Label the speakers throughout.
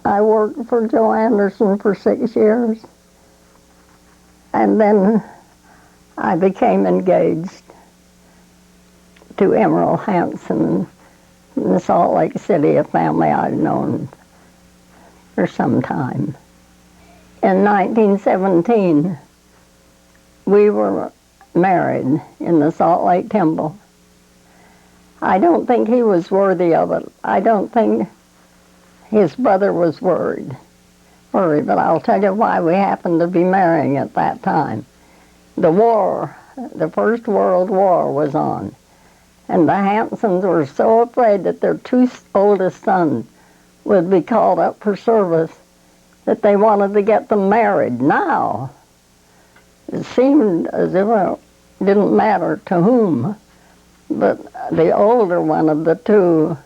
Speaker 1: I worked for Joe Anderson for 6 years, and then I became engaged to Emerald Hansen in Salt Lake City, a family I'd known for some time. In 1917, we were married in the Salt Lake Temple. I don't think he was worthy of it. I don't think his brother was worried, but I'll tell you why we happened to be marrying at that time. The war, the First World War was on, and the Hansens were so afraid that their two oldest sons would be called up for service that they wanted to get them married now. It seemed as if it didn't matter to whom, but the older one of the two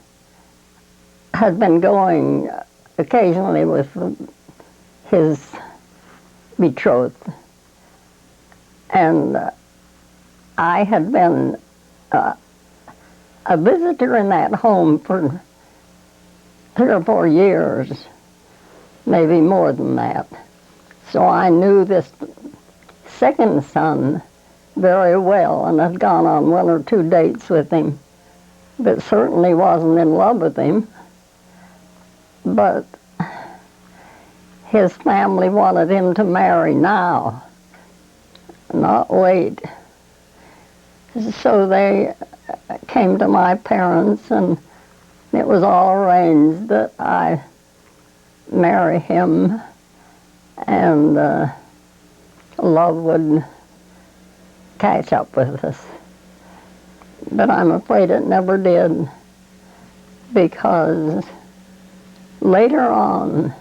Speaker 1: had been going occasionally with his betrothed. And I had been a visitor in that home for 3 or 4 years, maybe more than that. So I knew this second son very well and had gone on 1 or 2 dates with him, but certainly wasn't in love with him. But his family wanted him to marry now, not wait. So they came to my parents, and it was all arranged that I marry him, and love would catch up with us. But I'm afraid it never did, because later on,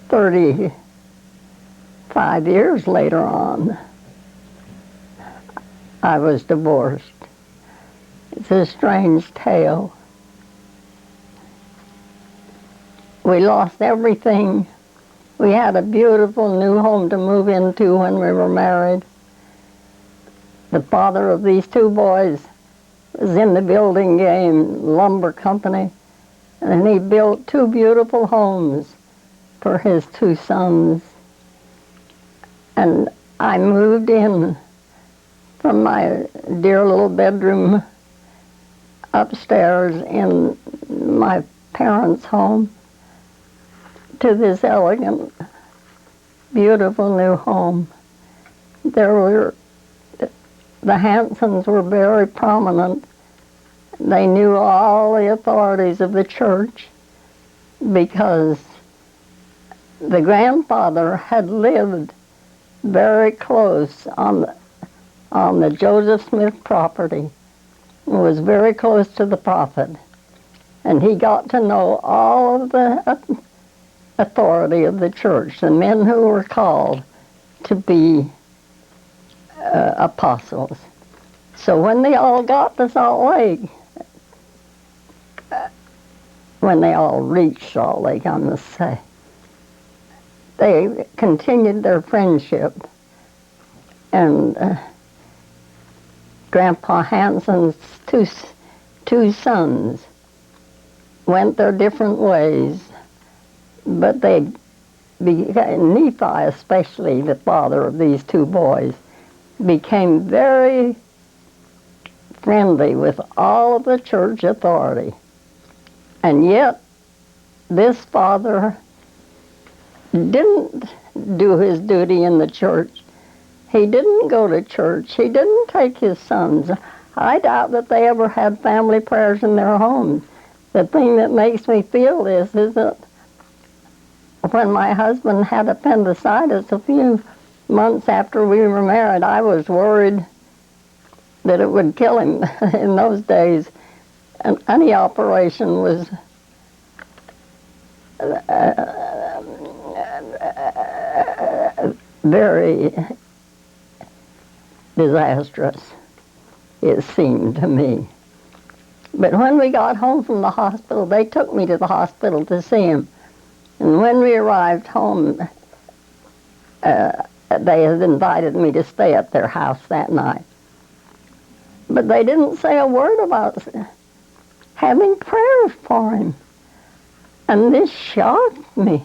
Speaker 1: 35 years later on, I was divorced. It's a strange tale. We lost everything. We had a beautiful new home to move into when we were married. The father of these 2 boys was in the building game, lumber company, and he built 2 beautiful homes for his 2 sons. And I moved in from my dear little bedroom upstairs in my parents' home to this elegant, beautiful new home. The Hansens were very prominent. They knew all the authorities of the church because the grandfather had lived very close on the Joseph Smith property. It was very close to the prophet. And he got to know all of the authority of the church, the men who were called to be apostles. So when they all got to Salt Lake, when they all reached Salt Lake, I must say, they continued their friendship. And Grandpa Hansen's two sons went their different ways, but Nephi, especially the father of these 2 boys, became very friendly with all of the church authority. And yet, this father didn't do his duty in the church. He didn't go to church. He didn't take his sons. I doubt that they ever had family prayers in their homes. The thing that makes me feel this is that when my husband had appendicitis a few months after we were married, I was worried that it would kill him. In those days, and any operation was very disastrous, it seemed to me. But when we got home from the hospital, they took me to the hospital to see him. And when we arrived home, they had invited me to stay at their house that night. But they didn't say a word about having prayers for him. And this shocked me.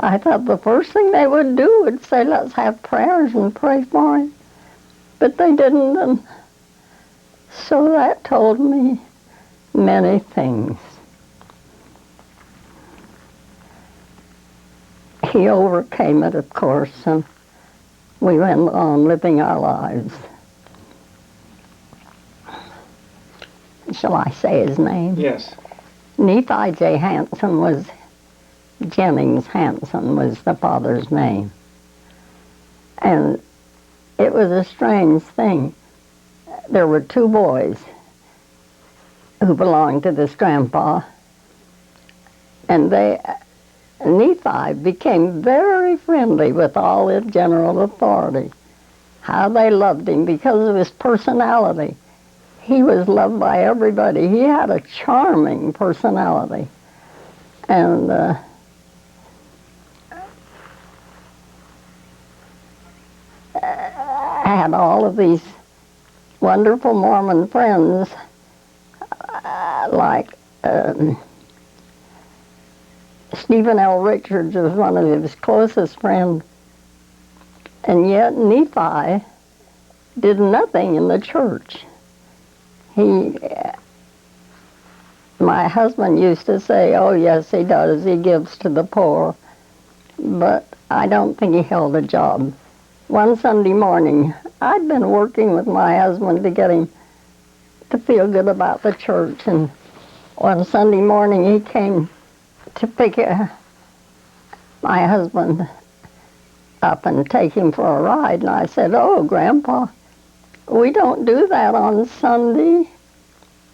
Speaker 1: I thought the first thing they would do would say, let's have prayers and pray for him. But they didn't, and so that told me many things. He overcame it, of course, and we went on living our lives. Shall I say his name?
Speaker 2: Yes.
Speaker 1: Nephi J. Hansen was, Jennings Hansen was the father's name. And it was a strange thing. There were two boys who belonged to this grandpa, and Nephi became very friendly with all the general authority. How they loved him because of his personality. He was loved by everybody. He had a charming personality. And had all of these wonderful Mormon friends, like Stephen L. Richards was one of his closest friends. And yet Nephi did nothing in the church. My husband used to say, oh yes, he does, he gives to the poor. But I don't think he held a job. One Sunday morning, I'd been working with my husband to get him to feel good about the church, and one Sunday morning he came to pick my husband up and take him for a ride, and I said, oh, Grandpa, we don't do that on Sunday.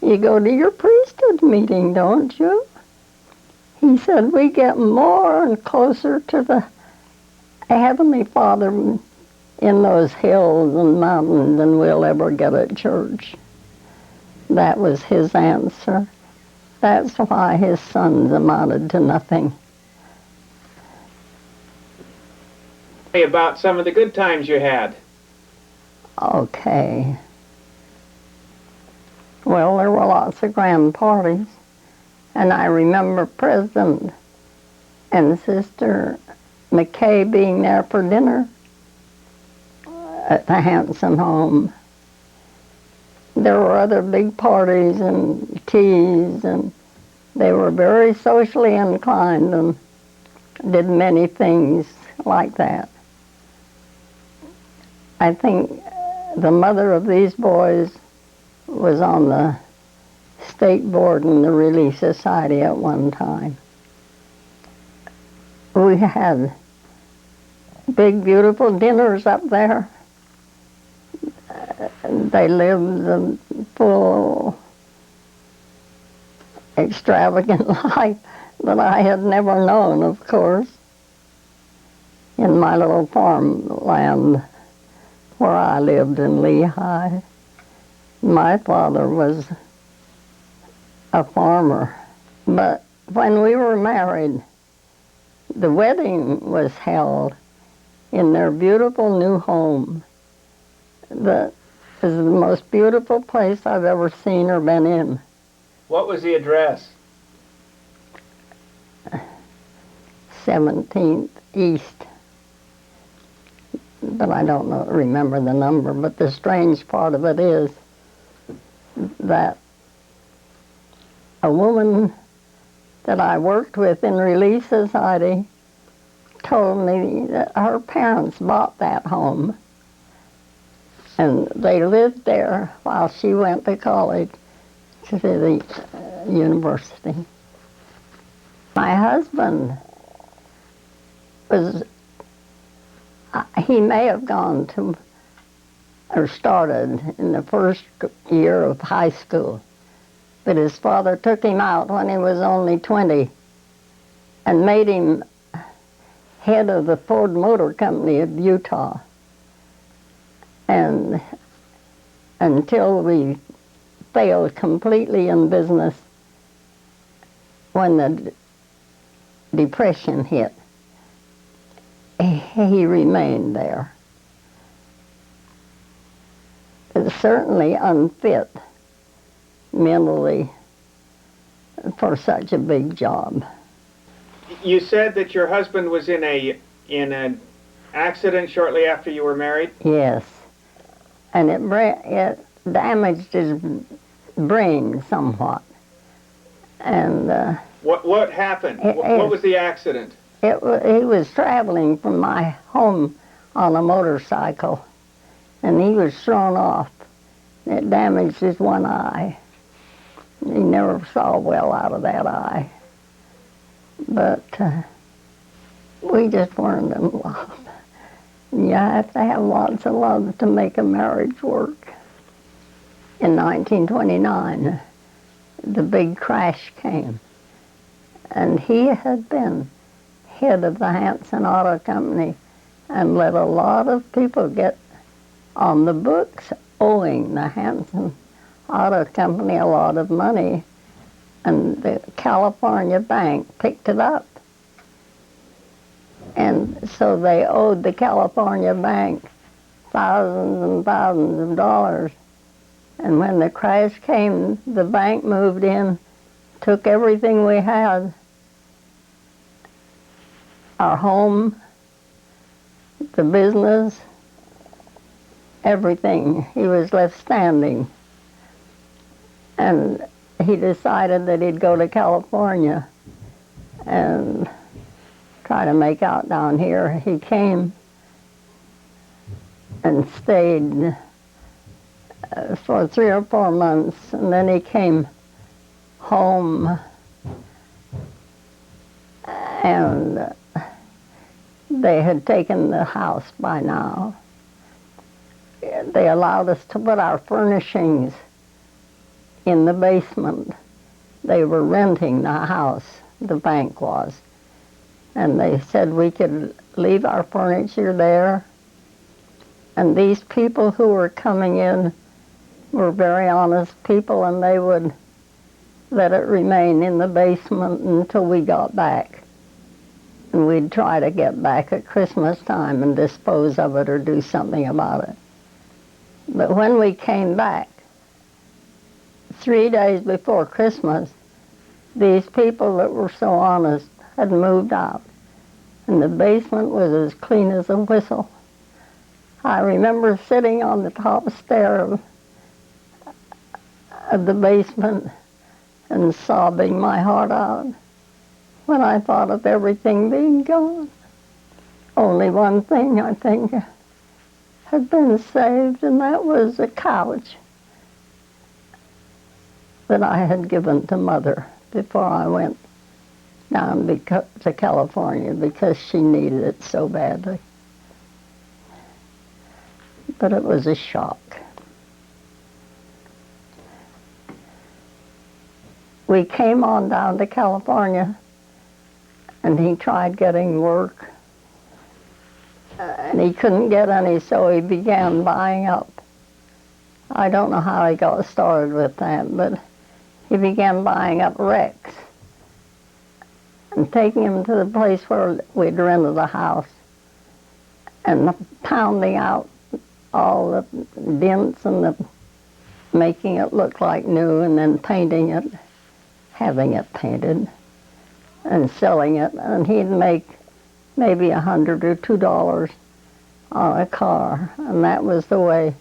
Speaker 1: You go to your priesthood meeting, don't you? He said, we get more and closer to the Heavenly Father in those hills and mountains than we'll ever get at church. That was his answer. That's why his sons amounted to nothing.
Speaker 2: Tell me about some of the good times you had.
Speaker 1: Okay. Well, there were lots of grand parties. And I remember President and Sister McKay being there for dinner at the Hansen home. There were other big parties and teas, and they were very socially inclined and did many things like that. I think the mother of these boys was on the state board in the Relief Society at one time. We had big, beautiful dinners up there. They lived a full, extravagant life that I had never known, of course, in my little farmland where I lived in Lehigh. My father was a farmer, but when we were married, the wedding was held in their beautiful new home. That is the most beautiful place I've ever seen or been in.
Speaker 2: What was the address?
Speaker 1: 17th East. But I don't remember the number. But the strange part of it is that a woman that I worked with in Relief Society told me that her parents bought that home, and they lived there while she went to college, to the university. My husband he may have gone to, or started in the first year of high school, but his father took him out when he was only 20 and made him head of the Ford Motor Company of Utah. And until we failed completely in business when the Depression hit, he remained there. Certainly unfit mentally for such a big job.
Speaker 2: You said that your husband was in an accident shortly after you were married?
Speaker 1: Yes. And it damaged his brain somewhat. And
Speaker 2: what happened? What was the accident?
Speaker 1: he was traveling from my home on a motorcycle, and he was thrown off. It damaged his one eye. He never saw well out of that eye. But we just weren't in love. You have to have lots of love to make a marriage work. In 1929, the big crash came, and he had been head of the Hansen Auto Company and let a lot of people get on the books owing the Hansen Auto Company a lot of money, and the California bank picked it up. And so they owed the California bank thousands and thousands of dollars. And when the crash came, the bank moved in, took everything we had, our home, the business, everything. He was left standing. And he decided that he'd go to California and try to make out down here. He came and stayed for 3 or 4 months, and then he came home, and they had taken the house by now. They allowed us to put our furnishings in the basement. They were renting the house, the bank was, and they said we could leave our furniture there. And these people who were coming in were very honest people, and they would let it remain in the basement until we got back. And we'd try to get back at Christmas time and dispose of it or do something about it. But when we came back, 3 days before Christmas, these people that were so honest had moved out, and the basement was as clean as a whistle. I remember sitting on the top stair of the basement and sobbing my heart out when I thought of everything being gone. Only one thing, I think, had been saved, and that was a couch that I had given to Mother before I went down to California because she needed it so badly. But it was a shock. We came on down to California, and he tried getting work, and he couldn't get any, so he began buying up. I don't know how he got started with that, but he began buying up wrecks and taking them to the place where we'd rented a house and pounding out all the dents and making it look like new, and then painting it, having it painted, and selling it. And he'd make maybe $100 or $2 on a car, and that was the way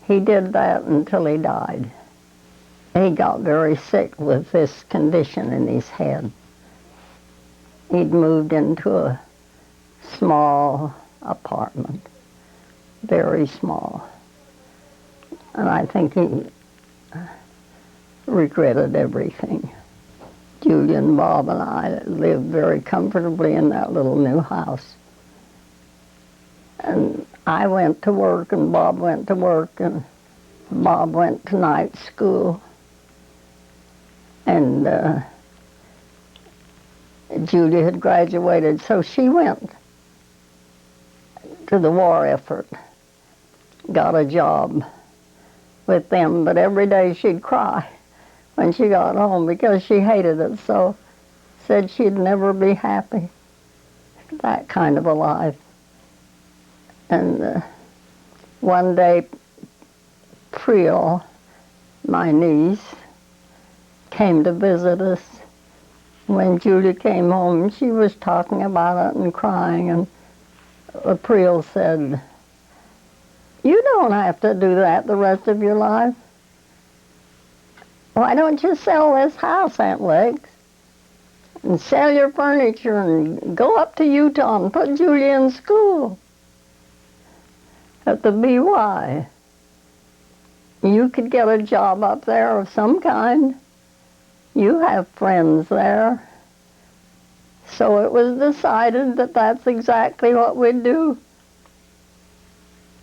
Speaker 1: he did that until he died. He got very sick with this condition in his head. He'd moved into a small apartment, very small. And I think he regretted everything. Julia and Bob and I lived very comfortably in that little new house. And I went to work, and Bob went to work, and Bob went to night school. And Julia had graduated, so she went to the war effort, got a job with them, but every day she'd cry when she got home because she hated it so, said she'd never be happy, that kind of a life. And one day, Priel, my niece, came to visit us. When Julie came home, she was talking about it and crying, and April said, "You don't have to do that the rest of your life. Why don't you sell this house, Aunt Lex, and sell your furniture and go up to Utah and put Julie in school at the BY? You could get a job up there of some kind. You have friends there." So it was decided that that's exactly what we'd do.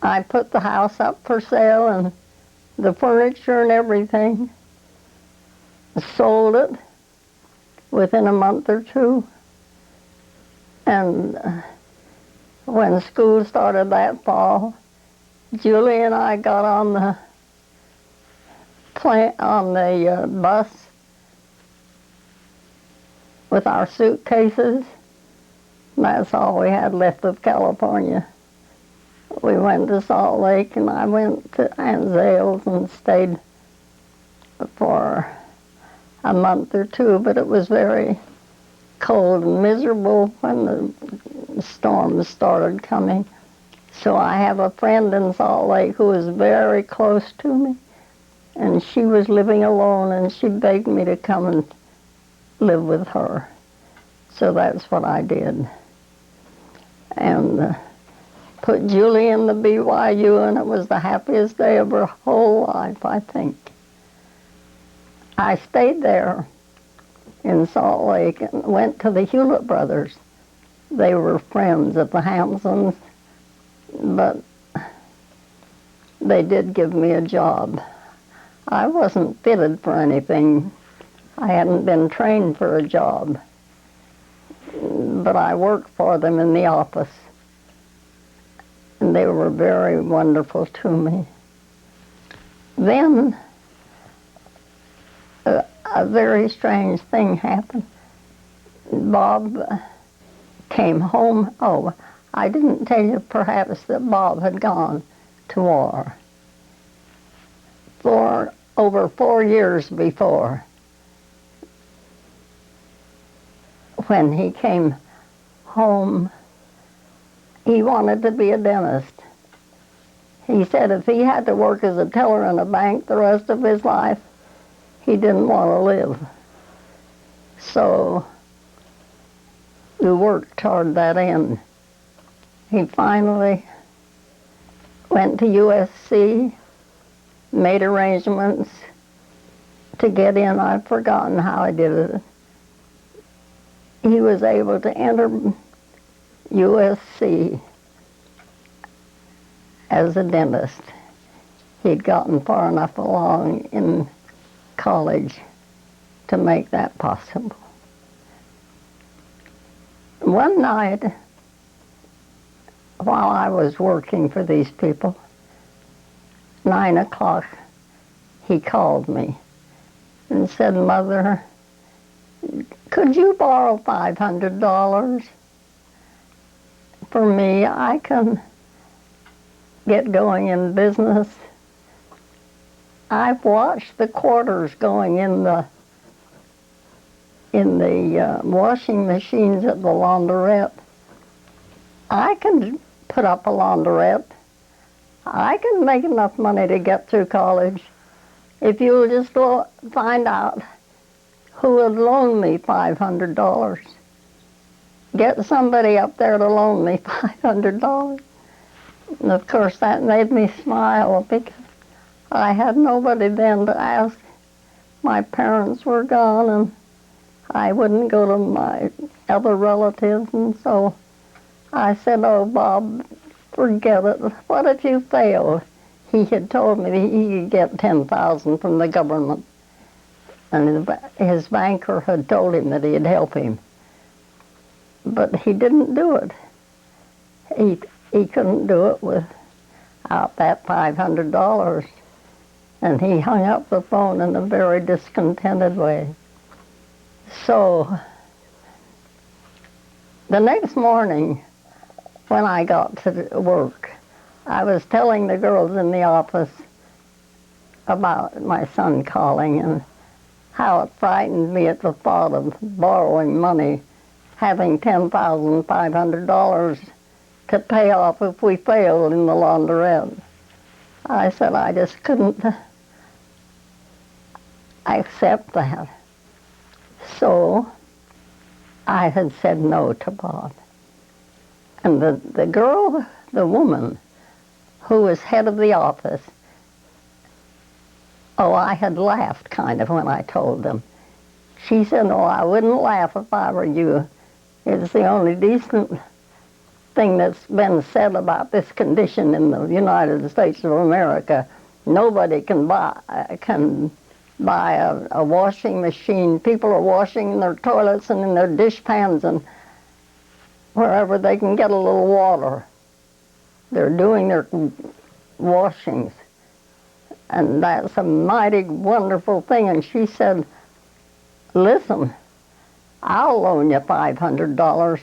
Speaker 1: I put the house up for sale and the furniture and everything. Sold it within a month or two. And when school started that fall, Julie and I got on the bus with our suitcases. That's all we had left of California. We went to Salt Lake, and I went to Aunt Zale's and stayed for a month or two, but it was very cold and miserable when the storms started coming. So I have a friend in Salt Lake who is very close to me, and she was living alone, and she begged me to come and live with her. So that's what I did. And put Julie in the BYU, and it was the happiest day of her whole life, I think. I stayed there in Salt Lake and went to the Hewlett brothers. They were friends of the Hansens, but they did give me a job. I wasn't fitted for anything. I hadn't been trained for a job, but I worked for them in the office, and they were very wonderful to me. Then a very strange thing happened. Bob came home. Oh, I didn't tell you perhaps that Bob had gone to war for over 4 years before. When he came home, he wanted to be a dentist. He said if he had to work as a teller in a bank the rest of his life, he didn't want to live. So we worked toward that end. He finally went to USC, made arrangements to get in. I've forgotten how he did it. He was able to enter USC as a dentist. He'd gotten far enough along in college to make that possible. One night, while I was working for these people, 9 o'clock, he called me and said, "Mother, could you borrow $500 for me? I can get going in business. I've watched the quarters going in the washing machines at the laundrette. I can put up a laundrette. I can make enough money to get through college. If you'll just find out who would loan me $500. Get somebody up there to loan me $500. And of course that made me smile because I had nobody then to ask. My parents were gone and I wouldn't go to my other relatives, and so I said, "Oh, Bob, forget it. What if you fail?" He had told me that he could get $10,000 from the government. And his banker had told him that he'd help him. But he didn't do it. He couldn't do it without that $500. And he hung up the phone in a very discontented way. So the next morning, when I got to work, I was telling the girls in the office about my son calling and how it frightened me at the thought of borrowing money, having $10,500 to pay off if we failed in the laundrette. I said I just couldn't accept that. So I had said no to Bob. And the girl, the woman who was head of the office, I had laughed kind of when I told them. She said, "No, I wouldn't laugh if I were you. It's the only decent thing that's been said about this condition in the United States of America. Nobody can buy a washing machine. People are washing in their toilets and in their dishpans and wherever they can get a little water. They're doing their washings. And that's a mighty wonderful thing." And she said, "Listen, I'll loan you $500.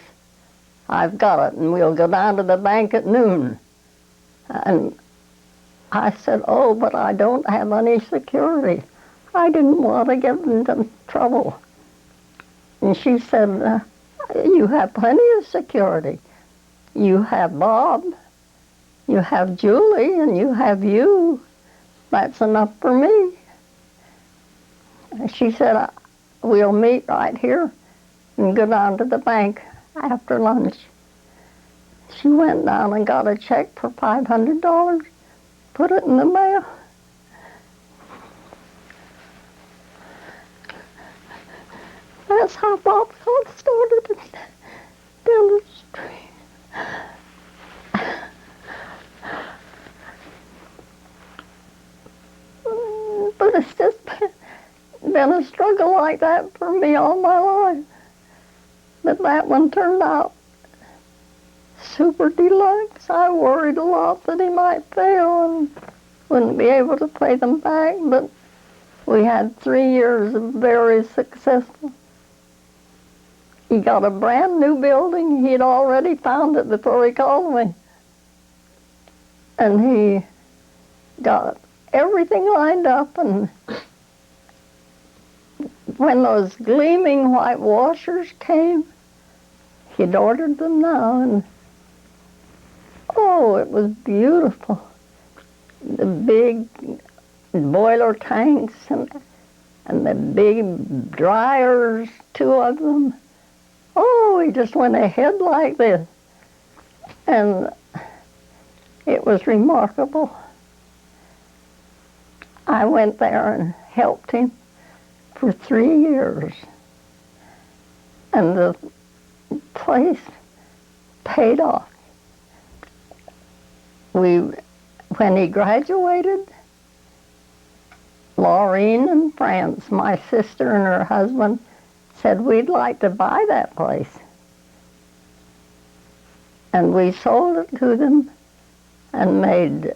Speaker 1: I've got it, and we'll go down to the bank at noon." And I said, "Oh, but I don't have any security." I didn't want to get into trouble. And she said, "You have plenty of security. You have Bob, you have Julie, and you have you. That's enough for me." She said, "We'll meet right here and go down to the bank after lunch." She went down and got a check for $500, put it in the mail. That's how Bob got started in dentistry. But it's just been a struggle like that for me all my life. But that one turned out super deluxe. I worried a lot that he might fail and wouldn't be able to pay them back, but we had 3 years of very successful. He got a brand new building. He'd already found it before he called me. And he got everything lined up, and when those gleaming white washers came, he'd ordered them now, and it was beautiful. The big boiler tanks and the big dryers, 2 of them. He just went ahead like this. And it was remarkable. I went there and helped him for 3 years. And the place paid off. When he graduated, Laureen and France, my sister and her husband, said, "We'd like to buy that place." And we sold it to them and made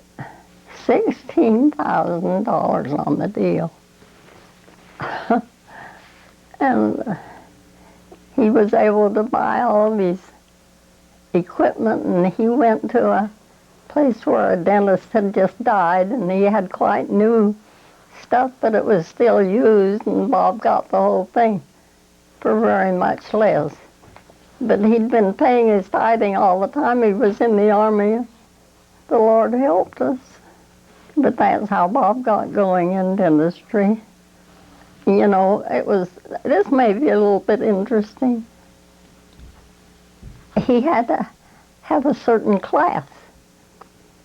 Speaker 1: $16,000 on the deal. And he was able to buy all of his equipment, and he went to a place where a dentist had just died, and he had quite new stuff, but it was still used, and Bob got the whole thing for very much less. But he'd been paying his tithing all the time. He was in the Army. The Lord helped us. But that's how Bob got going in dentistry. You know, this may be a little bit interesting. He had to have a certain class.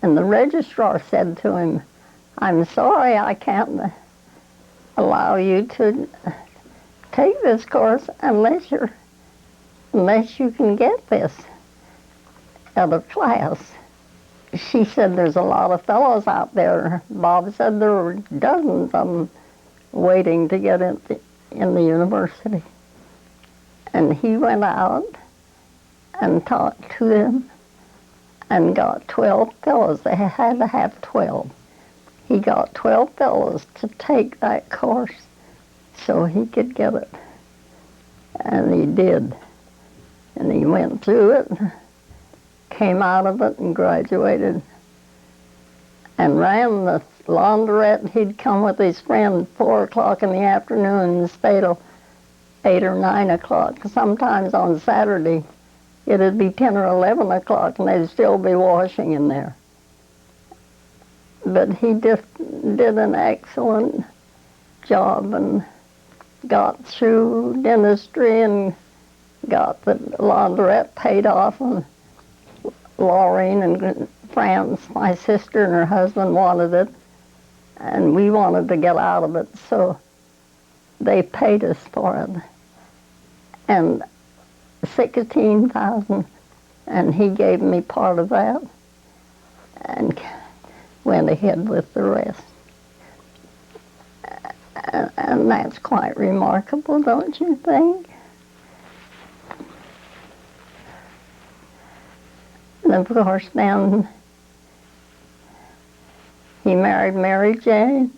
Speaker 1: And the registrar said to him, "I'm sorry, I can't allow you to take this course unless you can get this other class." She said, "There's a lot of fellows out there." Bob said there were dozens of them waiting to get in the university. And he went out and talked to them and got 12 fellows. They had to have 12. He got 12 fellows to take that course so he could get it. And he did. And he went through it, came out of it, and graduated. and ran the laundrette. He'd come with his friend 4 o'clock in the afternoon and stay till 8 or 9 o'clock. Sometimes on Saturday, it'd be 10 or 11 o'clock, and they'd still be washing in there. But he just did an excellent job and got through dentistry and got the laundrette paid off. And Laureen and France, my sister and her husband, wanted it, and we wanted to get out of it, so they paid us for it. And 16,000, and he gave me part of that and went ahead with the rest. And that's quite remarkable, don't you think? And of course then he married Mary Jane,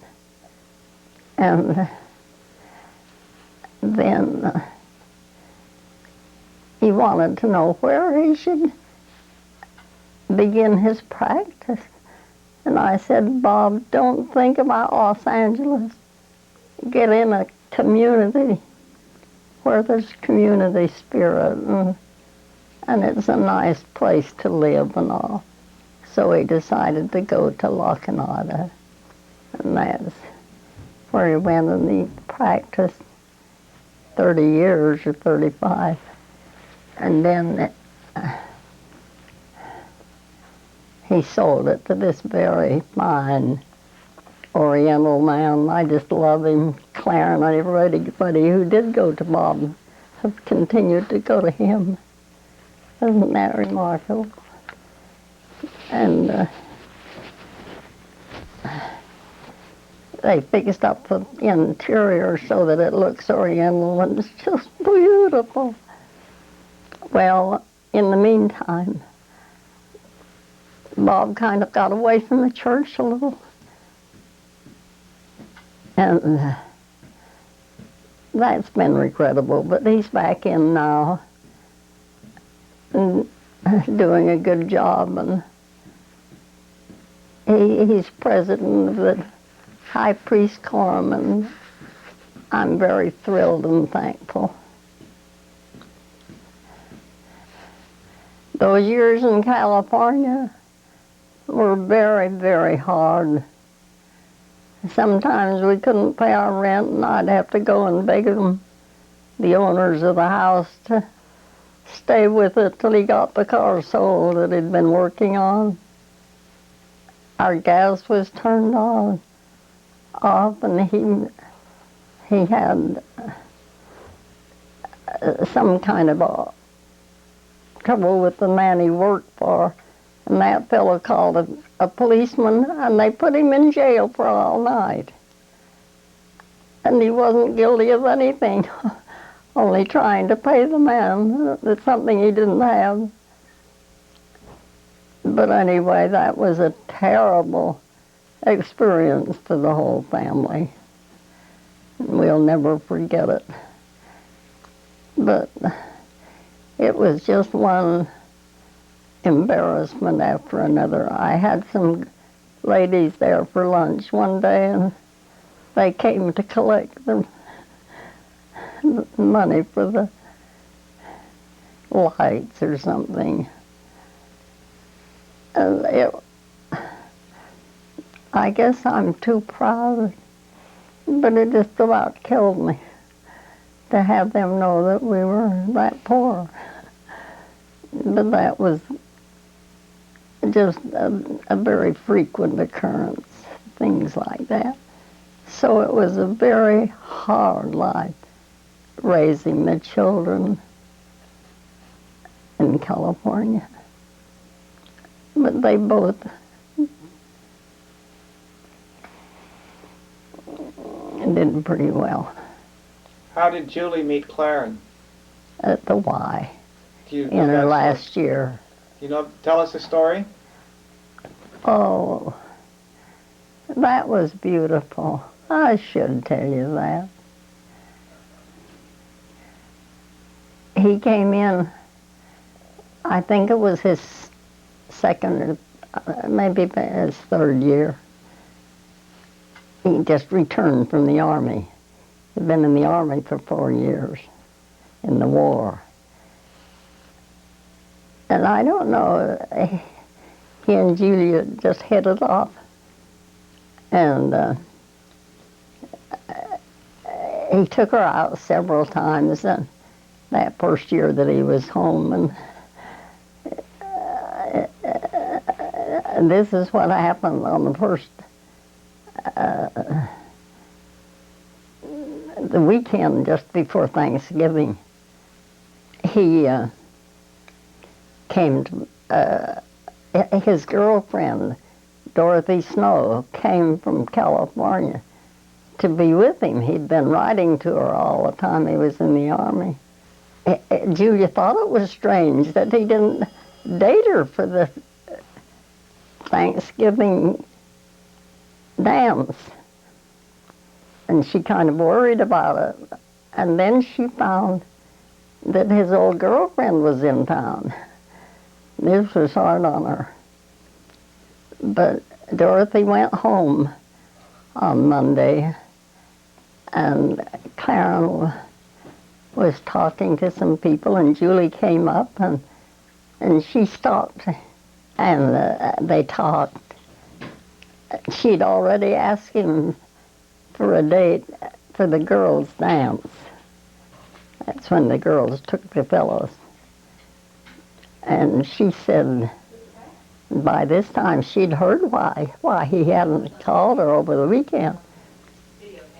Speaker 1: and then he wanted to know where he should begin his practice. And I said, Bob, don't think about Los Angeles. Get in a community where there's community spirit, and it's a nice place to live and all. So he decided to go to La Canada, and that's where he went, and he practiced 30 years or 35. And then he sold it to this very fine Oriental man. I just love him. Clarence and everybody who did go to Bob have continued to go to him. Isn't that remarkable? And they fixed up the interior so that it looks Oriental, and it's just beautiful. Well, in the meantime, Bob kind of got away from the church a little. And that's been regrettable, but he's back in now and doing a good job. And he's president of the High Priest Quorum, and I'm very thrilled and thankful. Those years in California were very, very hard. Sometimes we couldn't pay our rent, and I'd have to go and beg them, the owners of the house, to stay with it till he got the car sold that he'd been working on. Our gas was turned off, and he had some kind of trouble with the man he worked for, and that fellow called a policeman, and they put him in jail for all night. And he wasn't guilty of anything, only trying to pay the man. That's something he didn't have. But anyway, that was a terrible experience for the whole family. We'll never forget it. But it was just one embarrassment after another. I had some ladies there for lunch one day, and they came to collect the money for the lights or something. I guess I'm too proud, but it just about killed me to have them know that we were that poor. But that was just a very frequent occurrence, things like that. So it was a very hard life raising the children in California. But they both did pretty well.
Speaker 2: How did Julie meet Clarence?
Speaker 1: At the Y
Speaker 2: In
Speaker 1: her last year.
Speaker 2: Tell us the story.
Speaker 1: Oh, that was beautiful. I should tell you that. He came in, I think it was his second maybe his third year. He just returned from the Army. He'd been in the Army for 4 years in the war. And I don't know, he and Julia just hit it off. And he took her out several times that first year that he was home. And this is what happened on the first, the weekend just before Thanksgiving. He came to, his girlfriend, Dorothy Snow, came from California to be with him. He'd been writing to her all the time he was in the Army. Julia thought it was strange that he didn't date her for the Thanksgiving dance. And she kind of worried about it. And then she found that his old girlfriend was in town. This was hard on her. But Dorothy went home on Monday, and Karen was talking to some people, and Julie came up, and she stopped, and they talked. She'd already asked him for a date for the girls' dance. That's when the girls took the fellows. And she said by this time she'd heard why he hadn't called her over the weekend.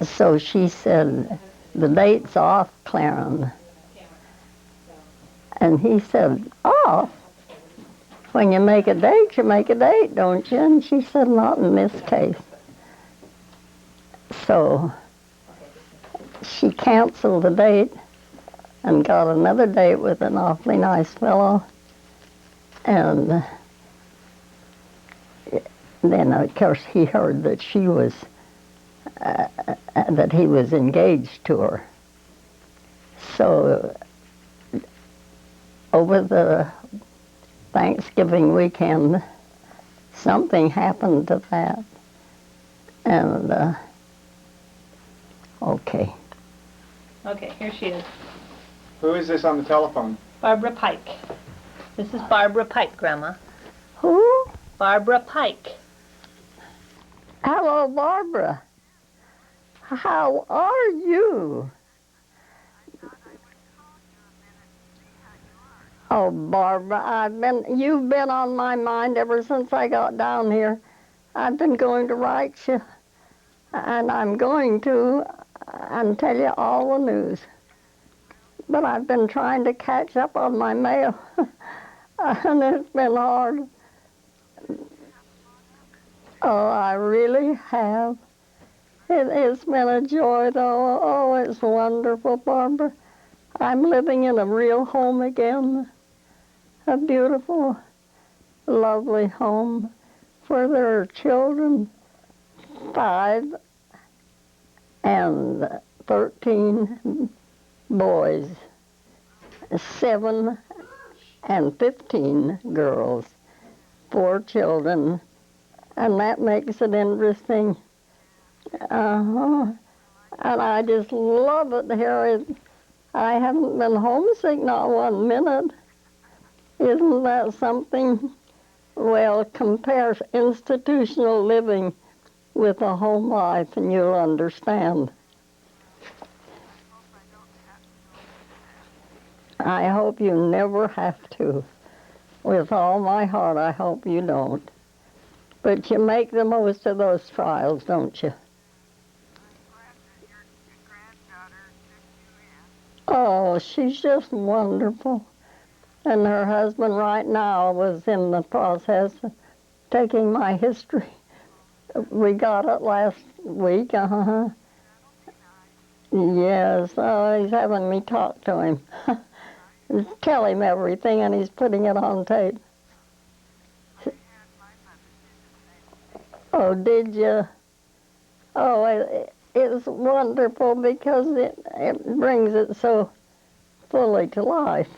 Speaker 1: So she said, "The date's off, Clarence." And he said, "Off? When you make a date, don't you?" And she said, "Not in this case." So she canceled the date and got another date with an awfully nice fellow. And then, of course, he heard that she was, that he was engaged to her. So over the Thanksgiving weekend, something happened to that. And, okay.
Speaker 3: Okay, here she is.
Speaker 2: Who is this on the telephone?
Speaker 3: Barbara Pike. This is Barbara Pike, Grandma.
Speaker 1: Who?
Speaker 3: Barbara Pike.
Speaker 1: Hello, Barbara. How are you? Oh, Barbara, you've been on my mind ever since I got down here. I've been going to write you, and I'm going to, and tell you all the news. But I've been trying to catch up on my mail, and it's been hard. Oh, I really have. It's been a joy, though. Oh, it's wonderful, Barbara. I'm living in a real home again. A beautiful, lovely home where there are children, 5 and 13 boys, 7 and 15 girls, 4 children, and that makes it interesting. And I just love it here. I haven't been homesick not 1 minute. Isn't that something? Well, compare institutional living with a home life and you'll understand. I hope you never have to. With all my heart, I hope you don't. But you make the most of those trials, don't you? Oh, she's just wonderful. And her husband right now was in the process of taking my history. We got it last week, Yes, he's having me talk to him. Tell him everything, and he's putting it on tape. Oh, did you? Oh, it's wonderful because it brings it so fully to life.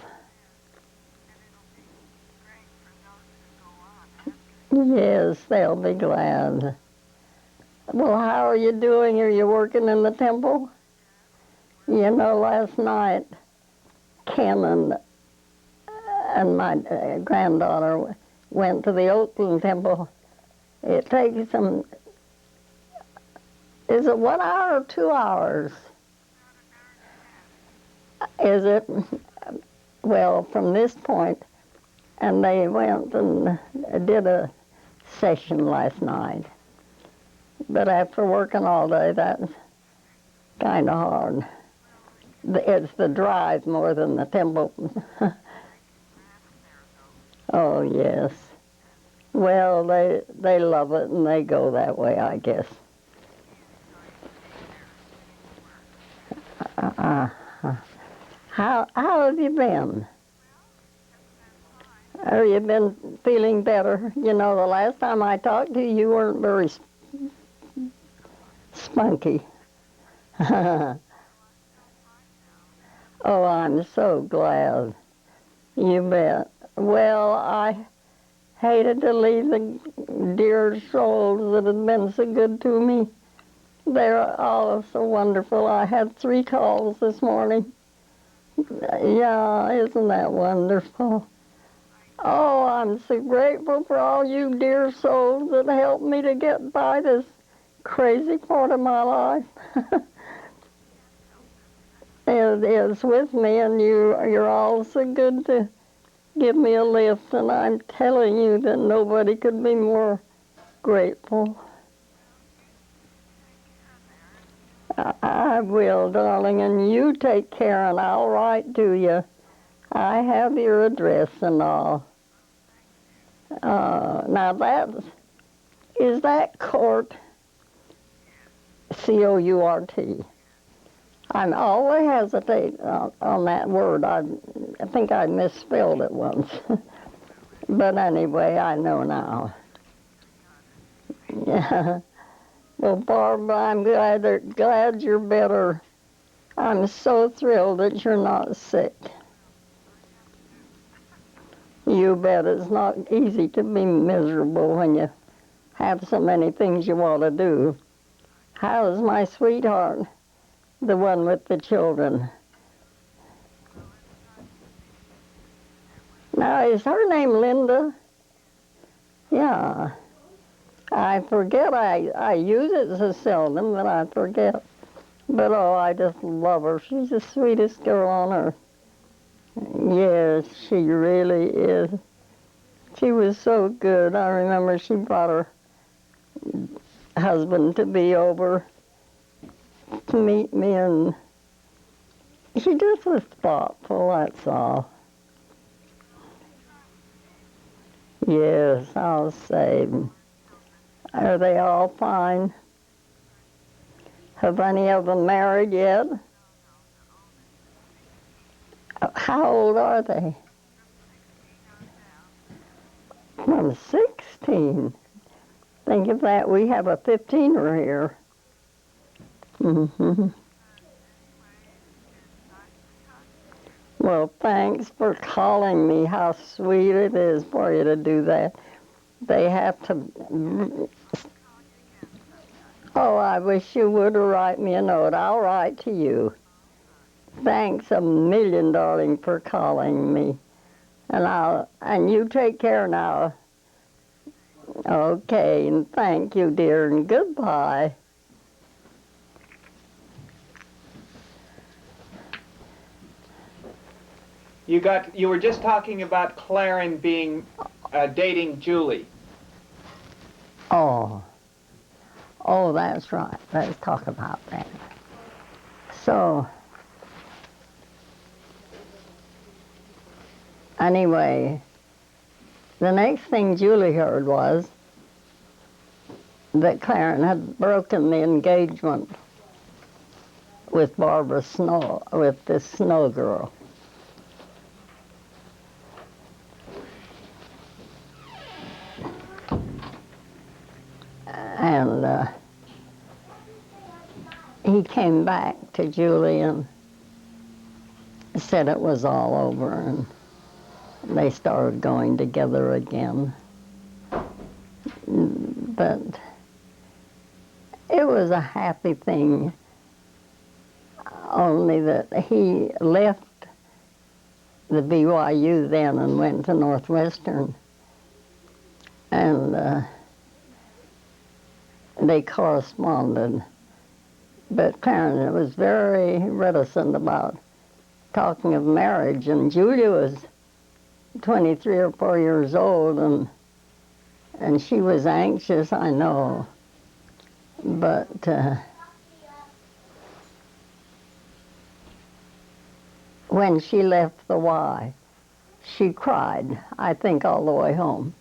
Speaker 1: Yes, they'll be glad. Well, how are you doing? Are you working in the temple? You know, last night, Ken and my granddaughter went to the Oakland temple. It takes them, is it 1 hour or 2 hours? Is it? Well, from this point, and they went and did a session last night. But after working all day, that's kind of hard. It's the drive more than the temple. Oh, yes. Well, they love it and they go that way, I guess. How have you been? Have you been feeling better? You know, the last time I talked to you, you weren't very spunky. Oh, I'm so glad. You bet. Well, I hated to leave the dear souls that had been so good to me. They're all so wonderful. I had 3 calls this morning. Yeah, isn't that wonderful? Oh, I'm so grateful for all you dear souls that helped me to get by this crazy part of my life. It is with me, and you're all so good to give me a lift, and I'm telling you that nobody could be more grateful. I will, darling, and you take care, and I'll write to you. I have your address and all. Now is that Court, C-O-U-R-T? I always hesitate on that word. I think I misspelled it once. But anyway, I know now. Yeah. Well, Barbara, I'm glad you're better. I'm so thrilled that you're not sick. You bet it's not easy to be miserable when you have so many things you want to do. How's my sweetheart, the one with the children? Now, is her name Linda? Yeah. I forget. I use it so seldom that I forget. But, oh, I just love her. She's the sweetest girl on earth. Yes, she really is. She was so good. I remember she brought her husband to be over to meet me, and she just was thoughtful, that's all. Yes, I'll say. Are they all fine? Have any of them married yet? How old are they? I'm 16. Think of that. We have a 15er here. Mm-hmm. Well, thanks for calling me. How sweet it is for you to do that. They have to... Oh, I wish you would write me a note. I'll write to you. Thanks a million, darling, for calling me. And you take care now. Okay, and thank you, dear, and goodbye.
Speaker 2: You were just talking about Claren being dating Julie.
Speaker 1: Oh, that's right. Let's talk about that. So, anyway, the next thing Julie heard was that Claren had broken the engagement with Barbara Snow, with this Snow girl. And he came back to Julie and said it was all over, and they started going together again. But it was a happy thing, only that he left the BYU then and went to Northwestern. And they corresponded. But Clarence was very reticent about talking of marriage, and Julia was 23 or 4 years old, and she was anxious, I know. But when she left the Y, she cried, I think, all the way home.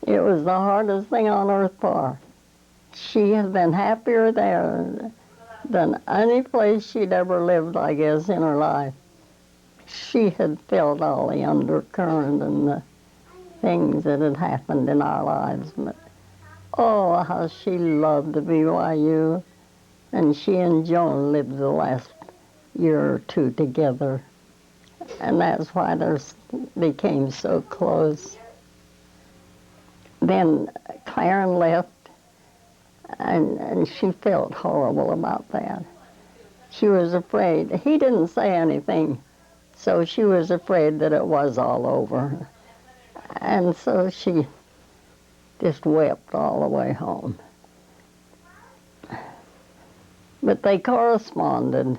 Speaker 1: It was the hardest thing on earth for her. She has been happier there than any place she'd ever lived, I guess, in her life. She had felt all the undercurrent and the things that had happened in our lives. But, oh, how she loved the BYU. And she and Joan lived the last year or two together. And that's why they became so close. Then Clarence left, and she felt horrible about that. She was afraid. He didn't say anything, so she was afraid that it was all over. And so she just wept all the way home. But they corresponded.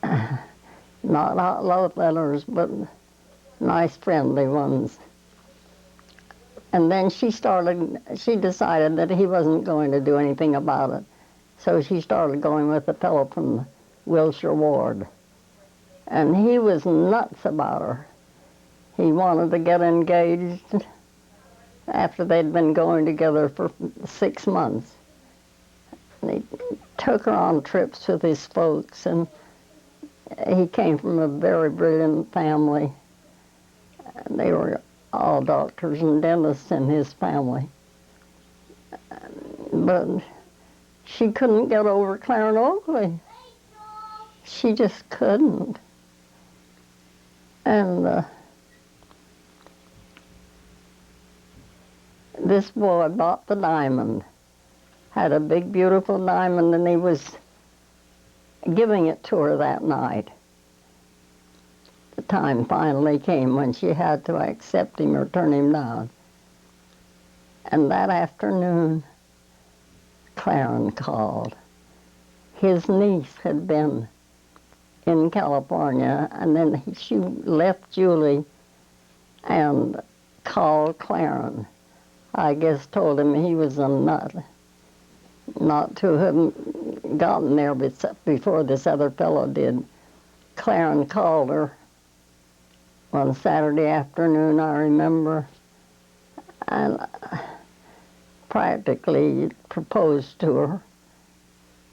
Speaker 1: Not hot love letters, but nice friendly ones. And then she decided that he wasn't going to do anything about it. So she started going with a fellow from the Wilshire Ward. And he was nuts about her. He wanted to get engaged after they'd been going together for 6 months. And he took her on trips with his folks, and he came from a very brilliant family. And they were all doctors and dentists in his family. But she couldn't get over Clarence Oakley. She just couldn't. And this boy bought the diamond, had a big, beautiful diamond, and he was giving it to her that night. The time finally came when she had to accept him or turn him down. And that afternoon, Clarence called. His niece had been in California, and then she left Julie and called Clarence. I guess told him he was a nut, not to have gotten there before this other fellow did. Clarence called her one Saturday afternoon, I remember, and practically proposed to her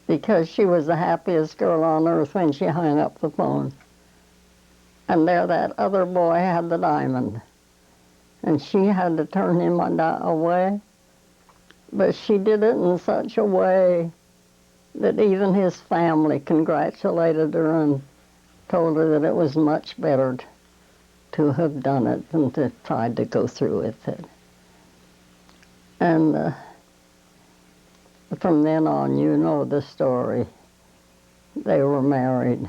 Speaker 1: because she was the happiest girl on earth when she hung up the phone. And there that other boy had the diamond, and she had to turn him away. But she did it in such a way that even his family congratulated her and told her that it was much better to have done it than to try to go through with it. And from then on, you know the story. They were married.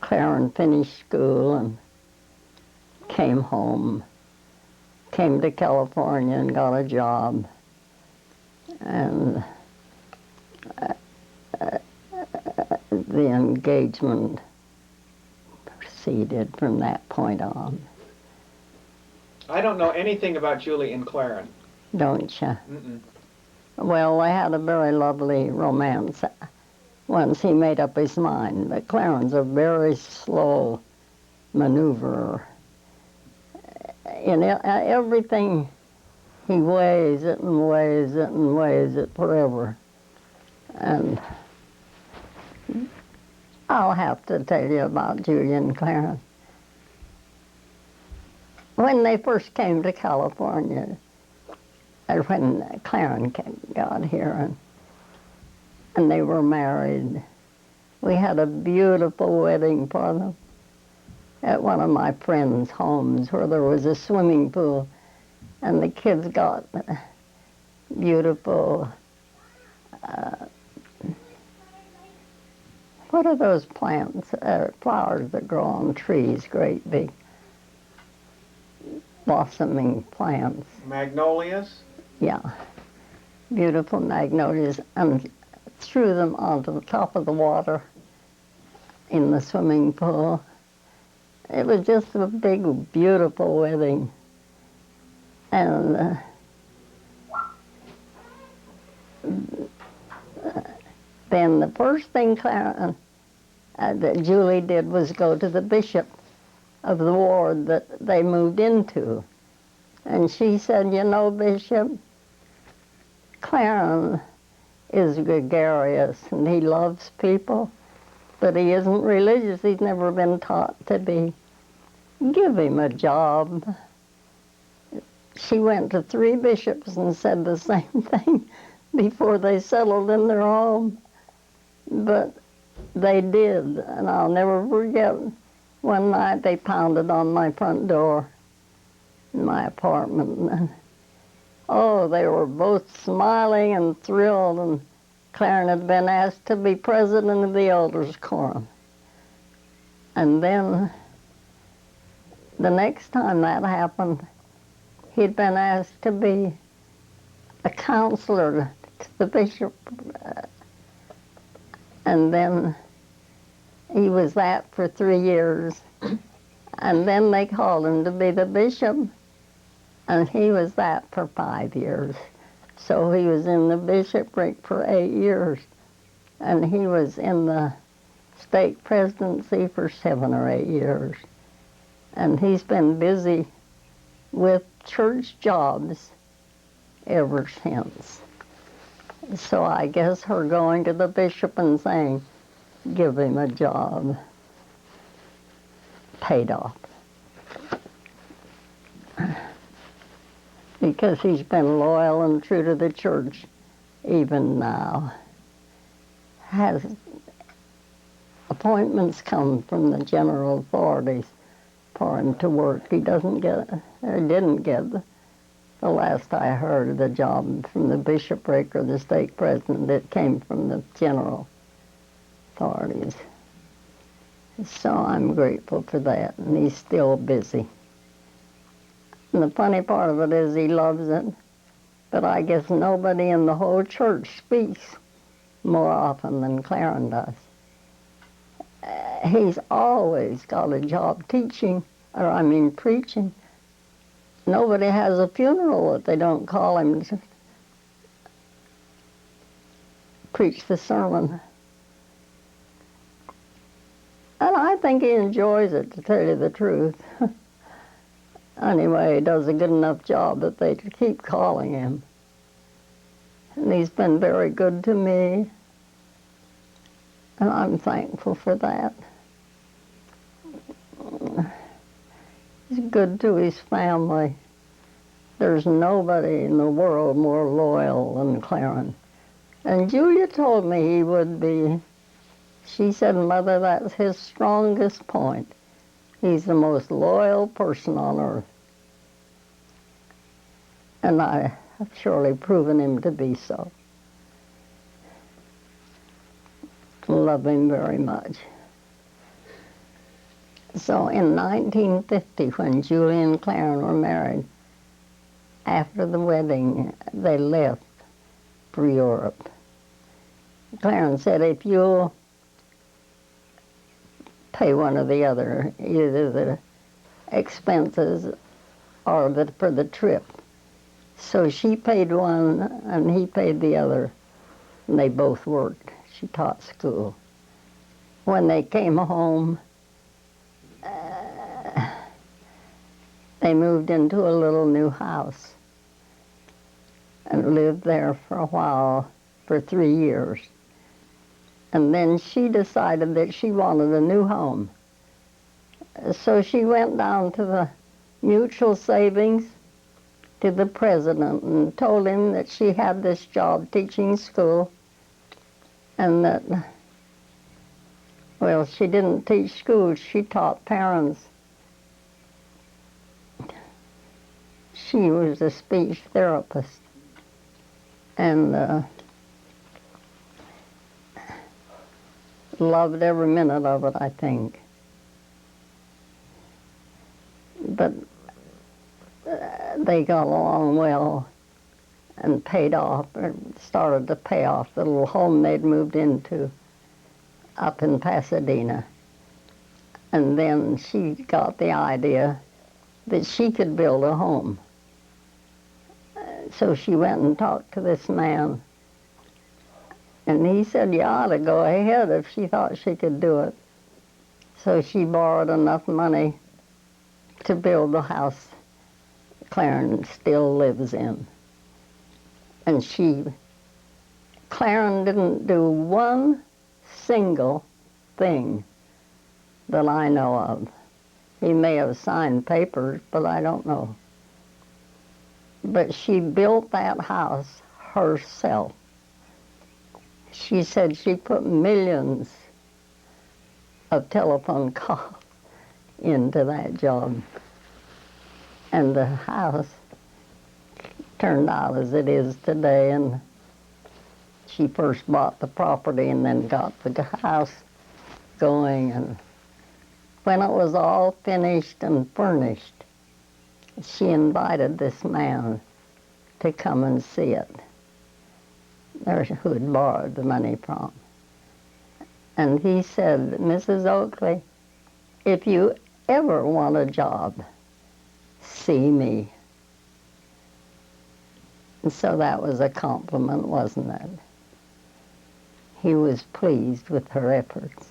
Speaker 1: Clarence finished school and came home, came to California and got a job. And the engagement proceeded from that point on.
Speaker 2: I don't know anything about Julie and Clarence.
Speaker 1: Don't you?
Speaker 2: Mm-mm.
Speaker 1: Well, they had a very lovely romance once he made up his mind. But Clarence, a very slow maneuverer. In everything, he weighs it and weighs it and weighs it forever. And I'll have to tell you about Julia and Clarence. When they first came to California, or when Clarence got here and they were married, we had a beautiful wedding for them. at one of my friends' homes where there was a swimming pool, and the kids got beautiful, what are those plants, flowers that grow on trees, great big blossoming plants.
Speaker 2: Magnolias?
Speaker 1: Yeah, beautiful magnolias, and threw them onto the top of the water in the swimming pool. It was just a big, beautiful wedding. And then the first thing that Julie did was go to the bishop of the ward that they moved into. And she said, you know, Bishop, Clarence is gregarious and he loves people, but he isn't religious. He's never been taught to be. Give him a job. She went to 3 bishops and said the same thing before they settled in their home. But they did, and I'll never forget, one night they pounded on my front door in my apartment. And, oh, they were both smiling and thrilled, and Clarence had been asked to be president of the elders' quorum. And then the next time that happened, he'd been asked to be a counselor to the bishop. And then he was that for 3 years. And then they called him to be the bishop, and he was that for 5 years. So he was in the bishopric for 8 years, and he was in the stake presidency for 7 or 8 years. And he's been busy with church jobs ever since. So I guess her going to the bishop and saying, give him a job, paid off. Because he's been loyal and true to the church even now. Has appointments come from the general authorities for him to work. He didn't get the last I heard, the job from the bishopric or the stake president. It came from the general authorities. So I'm grateful for that, and he's still busy. And the funny part of it is he loves it, but I guess nobody in the whole church speaks more often than Clarence does. He's always got a job teaching, preaching. Nobody has a funeral that they don't call him to preach the sermon. And I think he enjoys it, to tell you the truth. Anyway, he does a good enough job that they keep calling him. And he's been very good to me, and I'm thankful for that. He's good to his family. There's nobody in the world more loyal than Clarence. And Julia told me he would be. She said, Mother, that's his strongest point. He's the most loyal person on earth. And I have surely proven him to be so. Love him very much. So in 1950, when Julie and Clarence were married, after the wedding, they left for Europe. Clarence said, if you'll pay one or the other, either the expenses or for the trip. So she paid one and he paid the other, and they both worked. She taught school. When they came home, they moved into a little new house and lived there for a while, for 3 years. And then she decided that she wanted a new home. So she went down to the mutual savings to the president and told him that she had this job teaching school, and that, well, she didn't teach school, she taught parents she was a speech therapist, and loved every minute of it, I think. But they got along well and paid off, or started to pay off the little home they'd moved into up in Pasadena. And then she got the idea that she could build a home. So she went and talked to this man. And he said, you ought to go ahead if she thought she could do it. So she borrowed enough money to build the house Clarence still lives in. And Clarence didn't do one single thing that I know of. He may have signed papers, but I don't know. But she built that house herself. She said she put millions of telephone calls into that job. And the house turned out as it is today, and she first bought the property and then got the house going. And when it was all finished and furnished, she invited this man to come and see it, who had borrowed the money from. And he said, Mrs. Oakley, if you ever want a job, see me. And so that was a compliment, wasn't it? He was pleased with her efforts.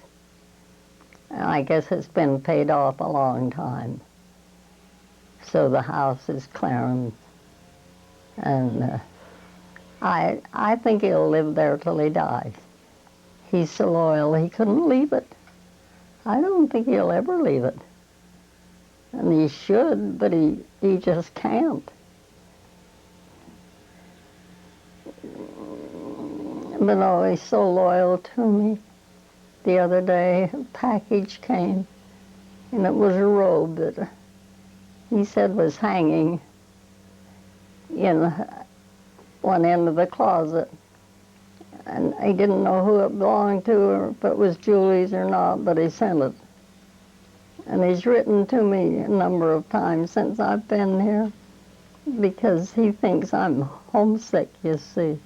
Speaker 1: And I guess it's been paid off a long time. So the house is Clarence. And I think he'll live there till he dies. He's so loyal, he couldn't leave it. I don't think he'll ever leave it. And he should, but he just can't. But oh, he's so loyal to me. The other day, a package came, and it was a robe that he said was hanging in one end of the closet. And he didn't know who it belonged to, or if it was Julie's or not, but he sent it. And he's written to me a number of times since I've been here, because he thinks I'm homesick, you see.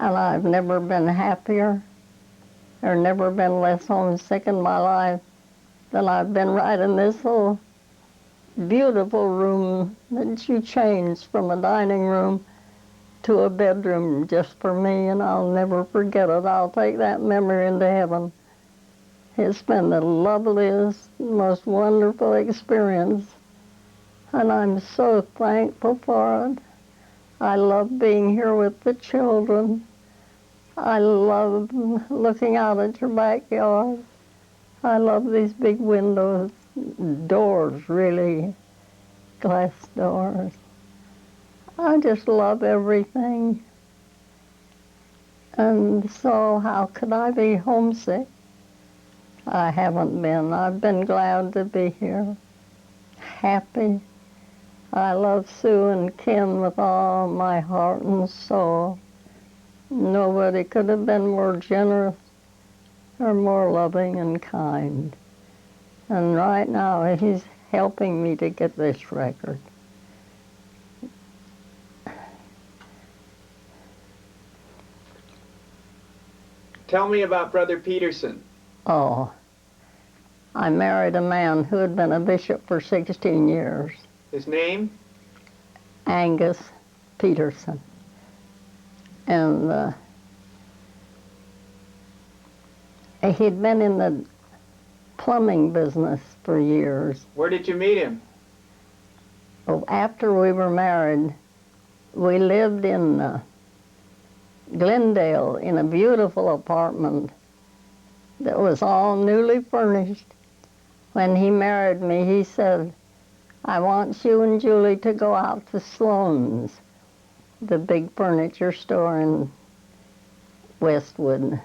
Speaker 1: And I've never been happier, or never been less homesick in my life than I've been right in this little beautiful room that you changed from a dining room to a bedroom just for me, and I'll never forget it. I'll take that memory into heaven. It's been the loveliest, most wonderful experience, and I'm so thankful for it. I love being here with the children. I love looking out at your backyard. I love these big windows, doors really, glass doors. I just love everything. And so how could I be homesick? I haven't been. I've been glad to be here, happy. I love Sue and Ken with all my heart and soul. Nobody could have been more generous or more loving and kind. And right now, he's helping me to get this record.
Speaker 2: Tell me about Brother Peterson.
Speaker 1: Oh, I married a man who had been a bishop for 16 years.
Speaker 2: His name?
Speaker 1: Angus Peterson. And he'd been in the plumbing business for years.
Speaker 2: Where did you meet him?
Speaker 1: Well, after we were married, we lived in Glendale in a beautiful apartment that was all newly furnished. When he married me, he said, I want you and Julie to go out to Sloan's, the big furniture store in Westwood.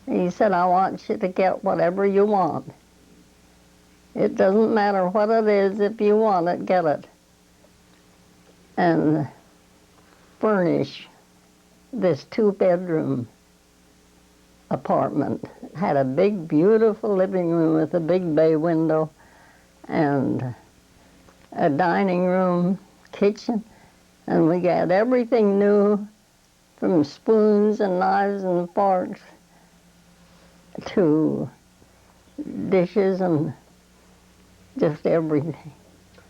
Speaker 1: He said, I want you to get whatever you want. It doesn't matter what it is. If you want it, get it. And furnish this 2-bedroom apartment. It had a big, beautiful living room with a big bay window and a dining room, kitchen, and we got everything new, from spoons and knives and forks to dishes and just everything.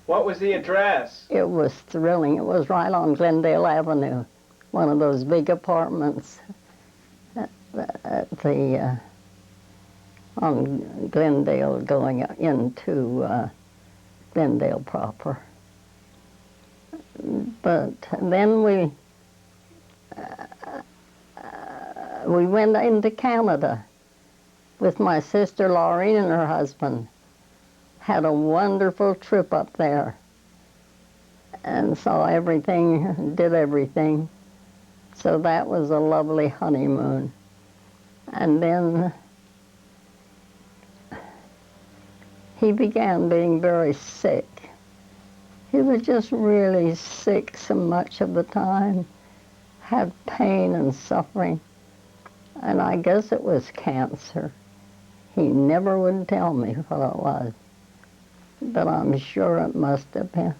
Speaker 2: What was the address?
Speaker 1: It was thrilling. It was right on Glendale Avenue, one of those big apartments on Glendale going into Glendale proper. But then we went into Canada with my sister Laureen and her husband. Had a wonderful trip up there and saw everything, did everything. So that was a lovely honeymoon. And then he began being very sick. He was just really sick so much of the time, had pain and suffering, and I guess it was cancer. He never would tell me what it was, but I'm sure it must have been,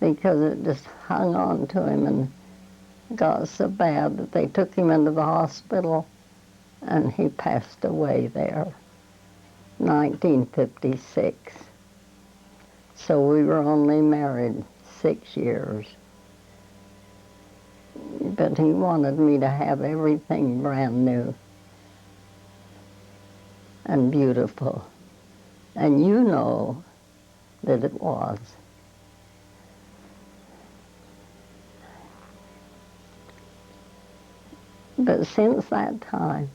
Speaker 1: because it just hung on to him and got so bad that they took him into the hospital and he passed away there, 1956. So we were only married 6 years. But he wanted me to have everything brand new and beautiful. And you know that it was. But since that time,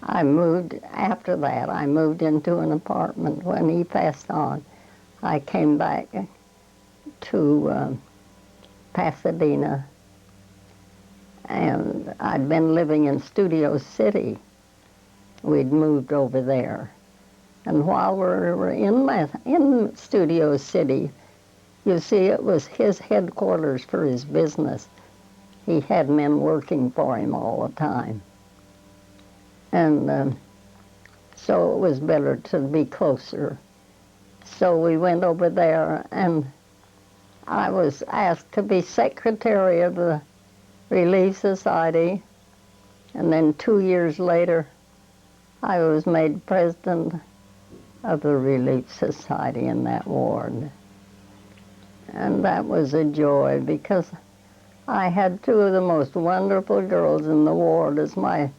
Speaker 1: I moved into an apartment. When he passed on, I came back to Pasadena, and I'd been living in Studio City. We'd moved over there. And while we were in Studio City, you see, it was his headquarters for his business. He had men working for him all the time. And so it was better to be closer. So we went over there, and I was asked to be secretary of the Relief Society, and then 2 years later, I was made president of the Relief Society in that ward. And that was a joy, because I had 2 of the most wonderful girls in the ward as my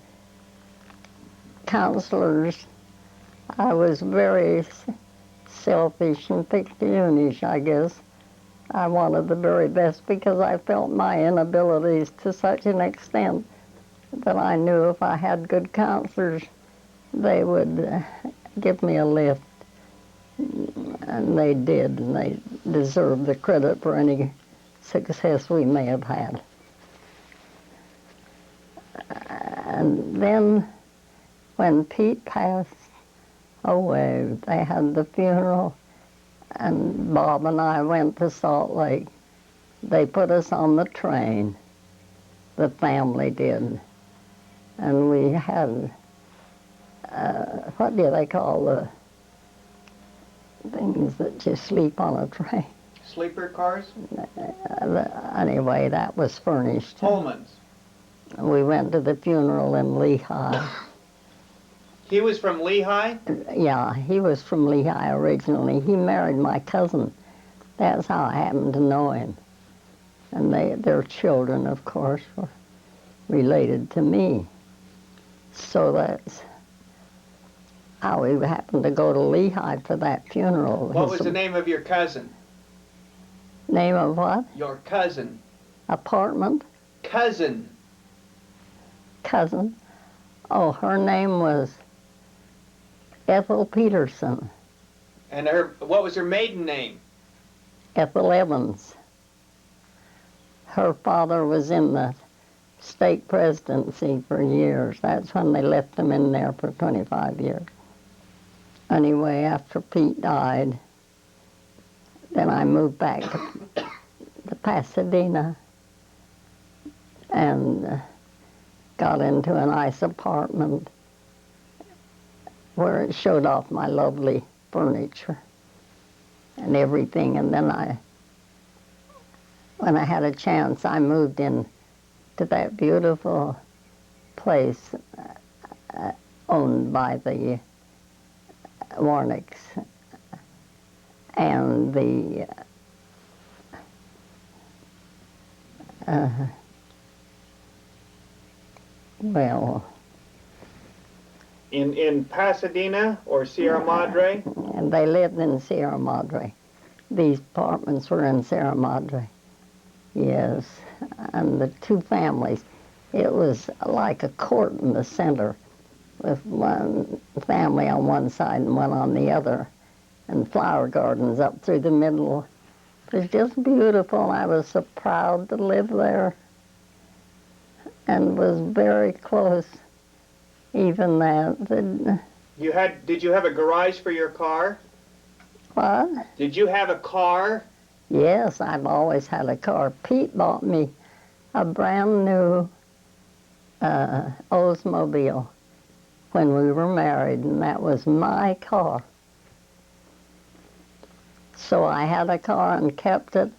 Speaker 1: counselors. I was very selfish and pecunious, I guess. I wanted the very best because I felt my inabilities to such an extent that I knew if I had good counselors, they would give me a lift. And they did, and they deserved the credit for any success we may have had. And then when Pete passed away, they had the funeral, and Bob and I went to Salt Lake. They put us on the train, the family did, and we had, what do they call the things that you sleep on a train?
Speaker 2: Sleeper cars?
Speaker 1: Anyway, that was furnished.
Speaker 2: Pullmans.
Speaker 1: We went to the funeral in Lehigh.
Speaker 2: He was from Lehigh?
Speaker 1: Yeah, he was from Lehigh originally. He married my cousin. That's how I happened to know him. And their children, of course, were related to me. So that's how we happened to go to Lehigh for that funeral.
Speaker 2: What was the name of your cousin?
Speaker 1: Name of what?
Speaker 2: Your cousin.
Speaker 1: Apartment?
Speaker 2: Cousin.
Speaker 1: Cousin? Oh, her name was Ethel Peterson.
Speaker 2: And what was her maiden name?
Speaker 1: Ethel Evans. Her father was in the stake presidency for years. That's when they left him in there for 25 years. Anyway, after Pete died, then I moved back to Pasadena and got into a nice apartment where it showed off my lovely furniture and everything. And then when I had a chance, I moved in to that beautiful place owned by the Warnicks and the well,
Speaker 2: In Pasadena or Sierra Madre?
Speaker 1: and they lived in Sierra Madre. These apartments were in Sierra Madre. Yes, and the two families. It was like a court in the center with one family on one side and one on the other, and flower gardens up through the middle. It was just beautiful. I was so proud to live there and was very close, even that.
Speaker 2: Did you have a garage for your car?
Speaker 1: What?
Speaker 2: Did you have a car?
Speaker 1: Yes, I've always had a car. Pete bought me a brand new Oldsmobile when we were married, and that was my car. So I had a car and kept it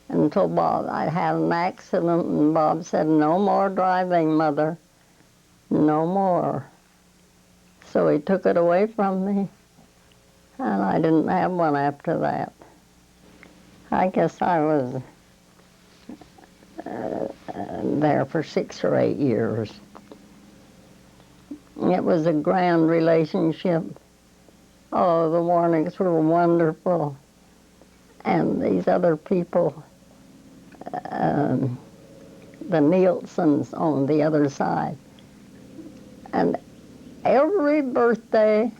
Speaker 1: until Bob, I had an accident, and Bob said, "No more driving, Mother, no more." So he took it away from me, and I didn't have one after that. I guess I was there for 6 or 8 years. It was a grand relationship. Oh, the Warnicks were wonderful. And these other people, the Nielsen's on the other side. And every birthday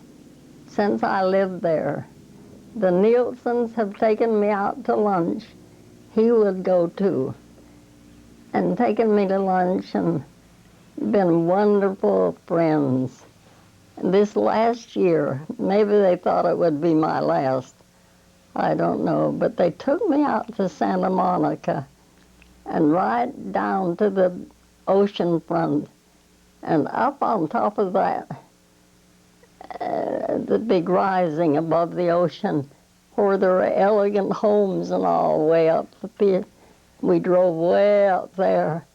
Speaker 1: since I lived there, the Nielsen's have taken me out to lunch. He would go too, and taken me to lunch and been wonderful friends. This last year, maybe they thought it would be my last, I don't know, but they took me out to Santa Monica and right down to the ocean front, and up on top of that, the big rising above the ocean, where there were elegant homes and all way up the pier. We drove way up there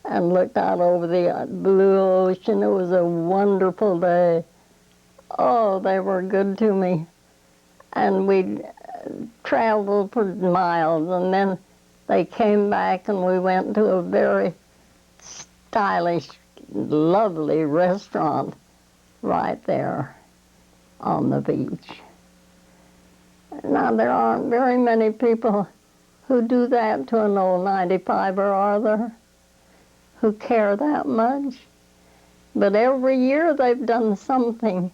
Speaker 1: and looked out over the blue ocean. It was a wonderful day. Oh, they were good to me. And we traveled for miles, and then they came back and we went to a very stylish, lovely restaurant right there on the beach. Now, there aren't very many people who do that to an old 95er, are there? Who care that much? But every year they've done something.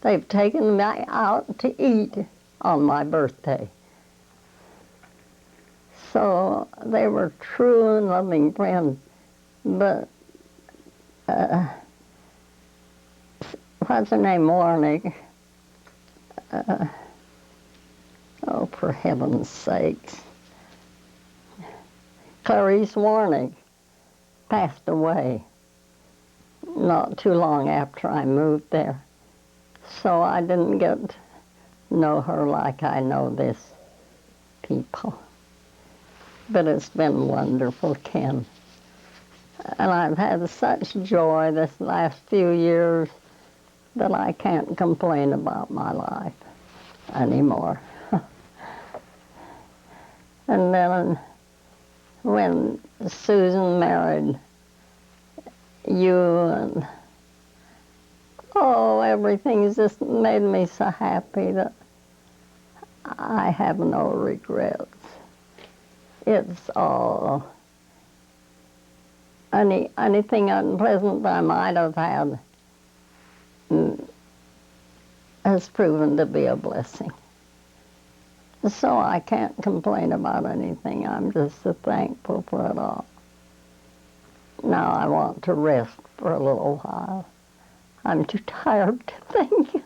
Speaker 1: They've taken me out to eat on my birthday. So they were true and loving friends. But what's her name, Warnick? Oh, for heaven's sakes. Clarice Warnick passed away not too long after I moved there. So I didn't get to know her like I know this people. But it's been wonderful, Ken. And I've had such joy this last few years that I can't complain about my life anymore. And then when Susan married you, and oh, everything's just made me so happy that I have no regrets. It's all, anything unpleasant I might have had has proven to be a blessing. So I can't complain about anything. I'm just so thankful for it all. now I want to rest for a little while. I'm too tired to think.